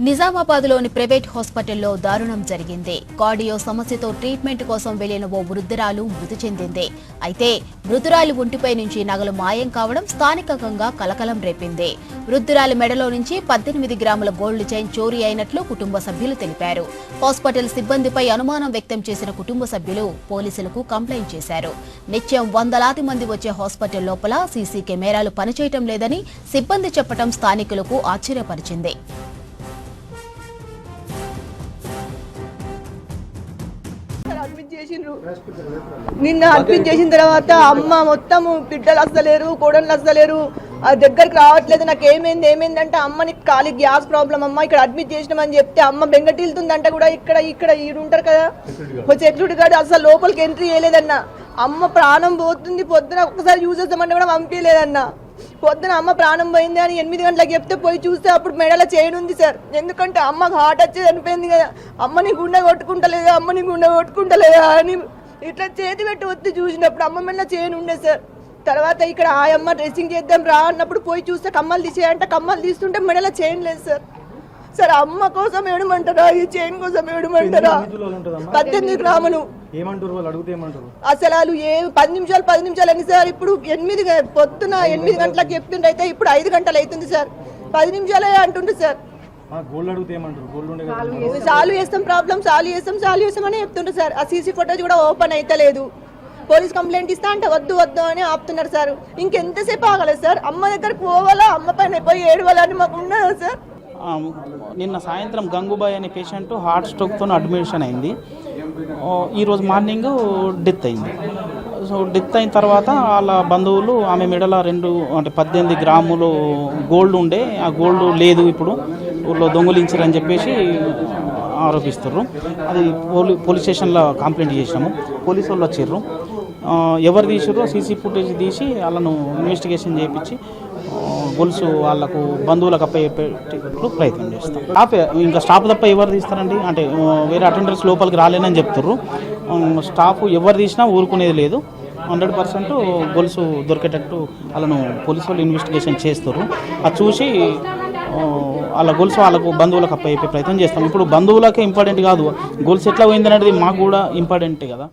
నిజామాబాద్లోని private హాస్పిటల్లో దారుణం జరిగింది. కార్డియో సమస్యతో ట్రీట్మెంట్ కోసం వెళ్లిన ఓ వృద్ధురాలు మృతి చెందింది. అయితే మృతురాలి ఒంటిపై నుంచి నగలు మాయం కావడం స్థానికంగా కలకలం రేపింది. వృద్ధురాలి మెడలో నుంచి 18 గ్రాముల గోల్డ్ చైన్ చోరీ అయినట్లు కుటుంబ సభ్యులు తెలిపారు. హాస్పిటల్ సిబ్బందిపై అనుమానం వ్యక్తం చేసిన కుటుంబ సభ్యులు పోలీసులకు కంప్లైంట్ చేశారు. నిత్యం వందలాది మంది వచ్చే హాస్పిటల్ లోపల సీసీ కెమెరాలు పనిచేయటం లేదని సిబ్బంది చెప్పడం స్థానికులకు ఆశ్చర్యపరిచింది. నిన్న అడ్మిట్ చేసిన తర్వాత అమ్మ మొత్తం బిడ్డలు వస్తలేరు, కోడళ్ళు వస్తలేరు, దగ్గరికి రావట్లేదు. నాకు ఏమైందంటే అమ్మని ఖాళీ గ్యాస్ ప్రాబ్లం అమ్మ, ఇక్కడ అడ్మిట్ చేసినామని చెప్తే అమ్మ బెంగటిల్తుందంట. కూడా ఇక్కడ ఉంటారు కదా సెక్యూరిటీ గార్డ్, అసలు లోపలికి ఎంట్రీ చేయలేదన్న. అమ్మ ప్రాణం పోతుంది, పొద్దున ఒక్కసారి యూజ్ చేద్దామంటే కూడా పంపించలేదన్న. పొద్దున అమ్మ ప్రాణం పోయింది అని 8 గంటలకు చెప్తే పోయి చూస్తే అప్పుడు మెడలో చైన్ ఉంది సార్. ఎందుకంటే అమ్మకు హార్ట్ వచ్చి చనిపోయింది కదా, అమ్మని గుండె కొట్టుకుంటలేదా అని ఇట్లా చేతి పెట్టి వద్దు చూసినప్పుడు అమ్మ మెడలో చైన్ ఉండే సార్. తర్వాత ఇక్కడ ఆ అమ్మ డ్రెస్సింగ్ చేద్దాం రా అన్నప్పుడు పోయి చూస్తే కమ్మలు తీసేయంటే కమ్మలు తీస్తుంటే మెడలో చైన్ లేదు సార్. సార్ అమ్మ కోసం ఏడమంటారా, ఈ చైన్ కోసం ఏడమంటారా? 18 గ్రాములు అసలు వాళ్ళు 10 నిమిషాలు అని సార్. ఇప్పుడు పొద్దున 8 గంటలకు చెప్తుండే, అయితే ఇప్పుడు 5 గంటలు అవుతుంది సార్. 10 నిమిషాలే అంటుండ్రు సార్. సాల్వ్ చేస్తాం ప్రాబ్లం, సాల్వ్ చేస్తాం అని చెప్తుండ్రు సార్. ఆ సీసీ ఫోటోస్ కూడా ఓపెన్ అయితే లేదు. పోలీస్ కంప్లైంట్ ఇస్తా అంటే వద్దు అని ఆపుతున్నారు సార్. ఇంకెంతసేపు ఆగలేదు సార్? అమ్మ దగ్గరకు పోవాలా, అమ్మ పైన పోయి ఏడవాలని మాకు ఉన్నదా సార్? నిన్న సాయంత్రం గంగూబాయ్ అనే పేషెంట్ హార్ట్ స్ట్రోక్తో అడ్మిషన్ అయింది. ఈరోజు మార్నింగ్ డెత్ అయింది. సో డెత్ అయిన తర్వాత వాళ్ళ బంధువులు ఆమె మెడల 18 గ్రాములు గోల్డ్ ఉండే, ఆ గోల్డ్ లేదు, ఇప్పుడు ఊళ్ళో దొంగలించారని చెప్పేసి ఆరోపిస్తున్నారు. అది పోలీస్ స్టేషన్లో కంప్లైంట్ చేసినాము. పోలీసు వాళ్ళు వచ్చారు, ఎవరు తీసారో సీసీ ఫుటేజ్ తీసి వాళ్ళను ఇన్వెస్టిగేషన్ చేయించి గొలుసు వాళ్ళకు బంధువులకు అప్పయ్యేటట్లు ప్రయత్నం చేస్తాం. ఇంకా స్టాఫ్ తప్ప ఎవరు తీస్తారండి, అంటే వేరే అటెండర్స్ లోపలికి రాలేనని చెప్తుర్రు. స్టాఫ్ ఎవరు తీసినా ఊరుకునేది లేదు. 100% గొలుసు దొరికేటట్టు వాళ్ళను పోలీసు వాళ్ళు ఇన్వెస్టిగేషన్ చేస్తుర్రు. అది చూసి వాళ్ళ గొలుసు వాళ్ళకు బంధువులకు అప్పయ్యే ప్రయత్నం చేస్తాం. ఇప్పుడు బంధువులకే ఇంపార్టెంట్ కాదు, గొలుసు ఎట్లా పోయింది అనేది మాకు కూడా ఇంపార్టెంటే కదా.